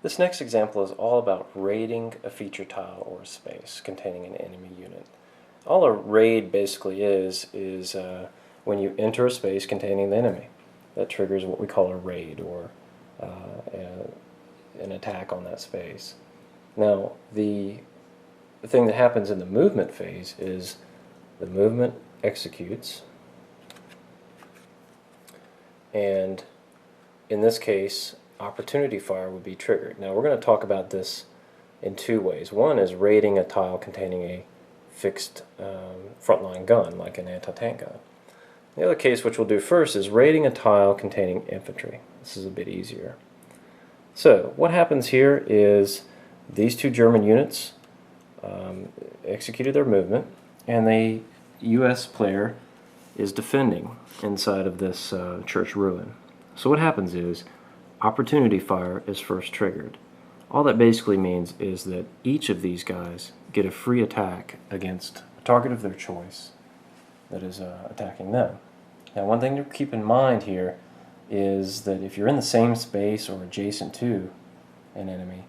This next example is all about raiding a feature tile or a space containing an enemy unit. All a raid basically is when you enter a space containing the enemy. That triggers what we call a raid, or an attack on that space. Now, the thing that happens in the movement phase is the movement executes, and in this case, opportunity fire would be triggered. Now, we're going to talk about this in two ways. One is raiding a tile containing a fixed frontline gun, like an anti-tank gun. The other case, which we'll do first, is raiding a tile containing infantry. This is a bit easier. So, what happens here is these two German units executed their movement, and the U.S. player is defending inside of this church ruin. So what happens is opportunity fire is first triggered. All that basically means is that each of these guys get a free attack against a target of their choice that is attacking them. Now, one thing to keep in mind here is that if you're in the same space or adjacent to an enemy,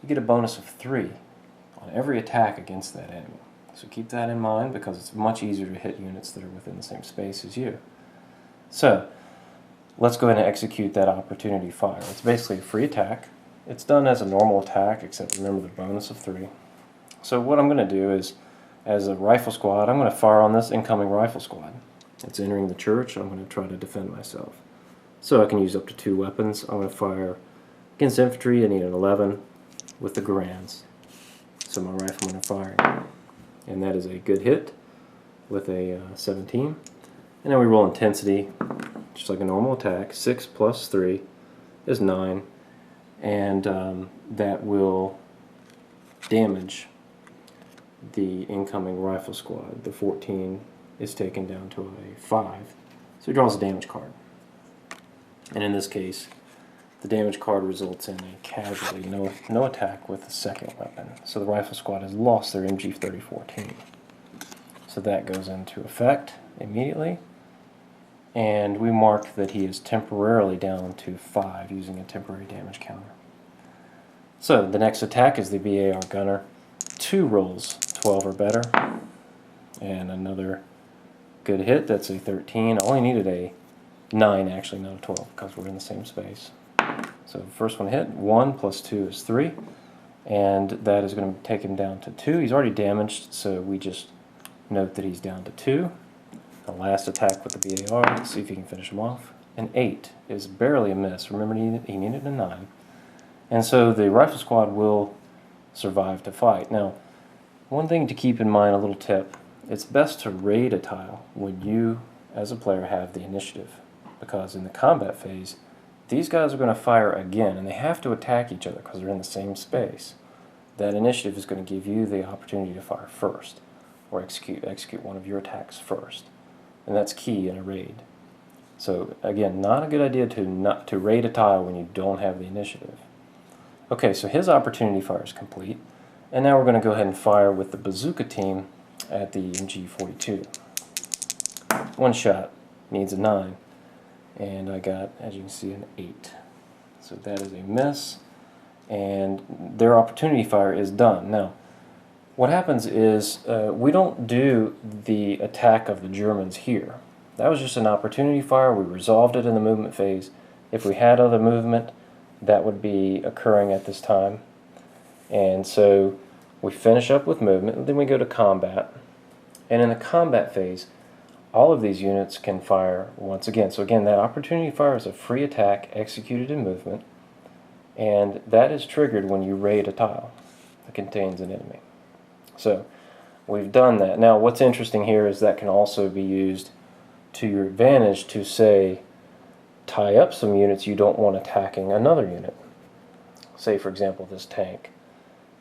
you get a bonus of 3 on every attack against that enemy. So keep that in mind, because it's much easier to hit units that are within the same space as you. So let's go ahead and execute that opportunity fire. It's basically a free attack. It's done as a normal attack, except remember the bonus of 3. So what I'm going to do is, as a rifle squad, I'm going to fire on this incoming rifle squad. It's entering the church. I'm going to try to defend myself. So I can use up to 2 weapons. I'm going to fire against infantry. I need an 11 with the Garands. So my riflemen are firing. And that is a good hit with a 17. And then we roll intensity, just like a normal attack. 6 plus 3 is 9. And that will damage the incoming rifle squad. The 14 is taken down to a 5. So he draws a damage card. And in this case, the damage card results in a casualty, no attack with the second weapon. So the rifle squad has lost their MG3014. So that goes into effect immediately. And we mark that he is temporarily down to 5 using a temporary damage counter. So the next attack is the BAR gunner. 2 rolls, 12 or better. And another good hit, that's a 13. I only needed a 9 actually, not a 12, because we're in the same space. So the first one hit, 1 plus 2 is 3, and that is going to take him down to 2. He's already damaged, so we just note that he's down to 2. The last attack with the BAR, let's see if he can finish him off. An 8 is barely a miss. Remember, he needed a 9. And so the rifle squad will survive to fight. Now, one thing to keep in mind, a little tip, it's best to raid a tile when you, as a player, have the initiative, because in the combat phase, these guys are going to fire again, and they have to attack each other because they're in the same space. That initiative is going to give you the opportunity to fire first, or execute one of your attacks first. And that's key in a raid. So again, not a good idea to raid a tile when you don't have the initiative. Okay, so his opportunity fire is complete, and now we're going to go ahead and fire with the bazooka team at the MG42. One shot needs a 9. And I got, as you can see, an 8. So that is a miss, and their opportunity fire is done. Now, what happens is we don't do the attack of the Germans here. That was just an opportunity fire. We resolved it in the movement phase. If we had other movement, that would be occurring at this time. And so we finish up with movement, and then we go to combat. And in the combat phase, all of these units can fire once again. So again, that opportunity fire is a free attack executed in movement, and that is triggered when you raid a tile that contains an enemy. So we've done that. Now what's interesting here is that can also be used to your advantage to, say, tie up some units you don't want attacking another unit. Say, for example, this tank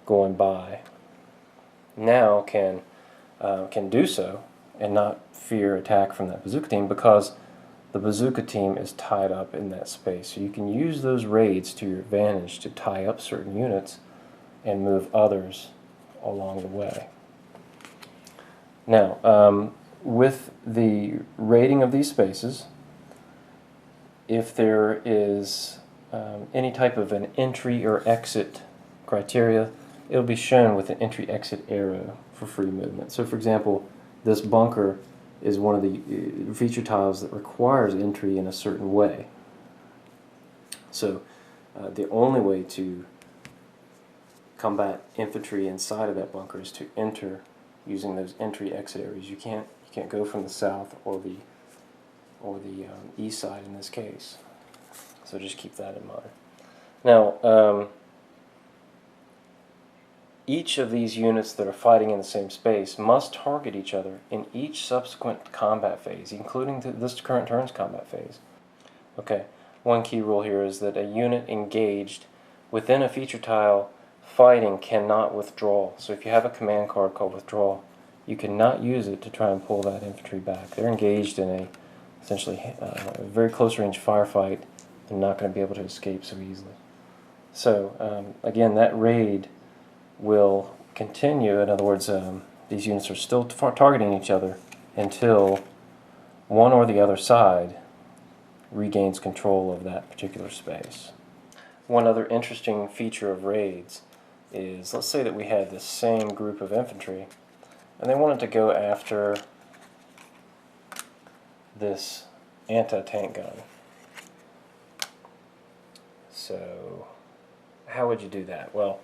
going by now can do so and not fear attack from that bazooka team, because the bazooka team is tied up in that space. So you can use those raids to your advantage to tie up certain units and move others along the way. Now, with the raiding of these spaces, if there is any type of an entry or exit criteria, it'll be shown with an entry-exit arrow for free movement. So for example, this bunker is one of the feature tiles that requires entry in a certain way. So the only way to combat infantry inside of that bunker is to enter using those entry-exit areas. You can't go from the south or the east side in this case. So just keep that in mind. Now, each of these units that are fighting in the same space must target each other in each subsequent combat phase, including this current turn's combat phase. Okay, one key rule here is that a unit engaged within a feature tile fighting cannot withdraw. So if you have a command card called withdraw, you cannot use it to try and pull that infantry back. They're engaged in a essentially a very close range firefight. They're not going to be able to escape so easily. So again, that raid will continue. In other words, these units are still targeting each other until one or the other side regains control of that particular space. One other interesting feature of raids is, let's say that we had this same group of infantry and they wanted to go after this anti-tank gun. So how would you do that? Well,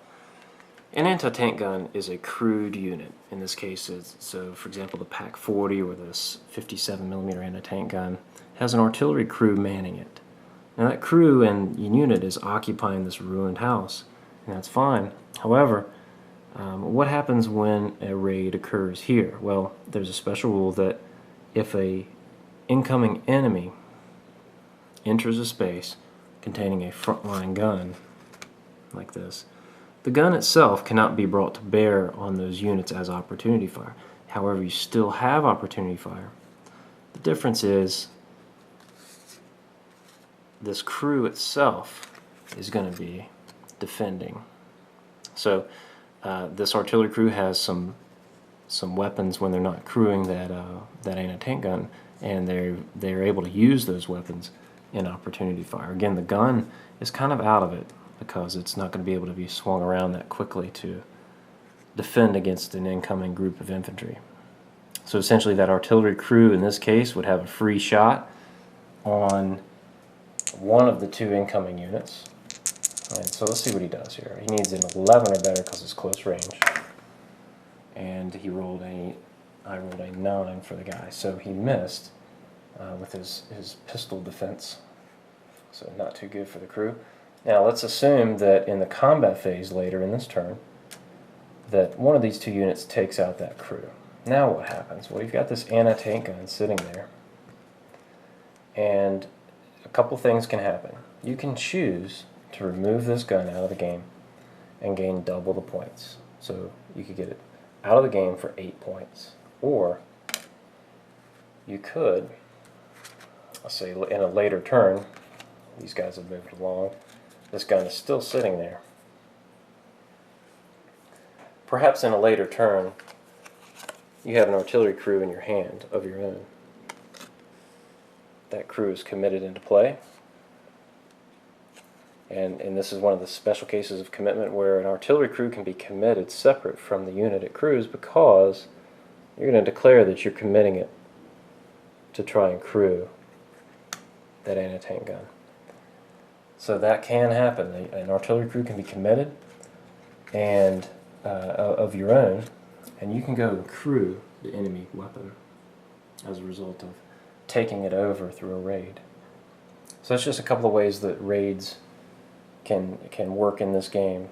an anti-tank gun is a crewed unit. In this case, so for example, the PaK 40 or this 57mm anti-tank gun has an artillery crew manning it. Now that crew and unit is occupying this ruined house, and that's fine. However, what happens when a raid occurs here? Well, there's a special rule that if a incoming enemy enters a space containing a frontline gun like this, the gun itself cannot be brought to bear on those units as opportunity fire. However, you still have opportunity fire. The difference is this crew itself is going to be defending. So this artillery crew has some weapons when they're not crewing that anti-tank gun, and they're able to use those weapons in opportunity fire. Again, the gun is kind of out of it because it's not going to be able to be swung around that quickly to defend against an incoming group of infantry. So essentially that artillery crew in this case would have a free shot on one of the two incoming units. And so let's see what he does here. He needs an 11 or better because it's close range. And I rolled a 9 for the guy. So he missed with his pistol defense. So not too good for the crew. Now let's assume that in the combat phase later in this turn, that one of these two units takes out that crew. Now what happens? Well, you've got this anti-tank gun sitting there, and a couple things can happen. You can choose to remove this gun out of the game and gain double the points. So you could get it out of the game for 8 points. Or you could, I'll say in a later turn, these guys have moved along, this gun is still sitting there. Perhaps in a later turn, you have an artillery crew in your hand of your own. That crew is committed into play. And this is one of the special cases of commitment where an artillery crew can be committed separate from the unit it crews, because you're going to declare that you're committing it to try and crew that anti-tank gun. So that can happen. An artillery crew can be committed and of your own, and you can go and crew the enemy weapon as a result of taking it over through a raid. So that's just a couple of ways that raids can work in this game.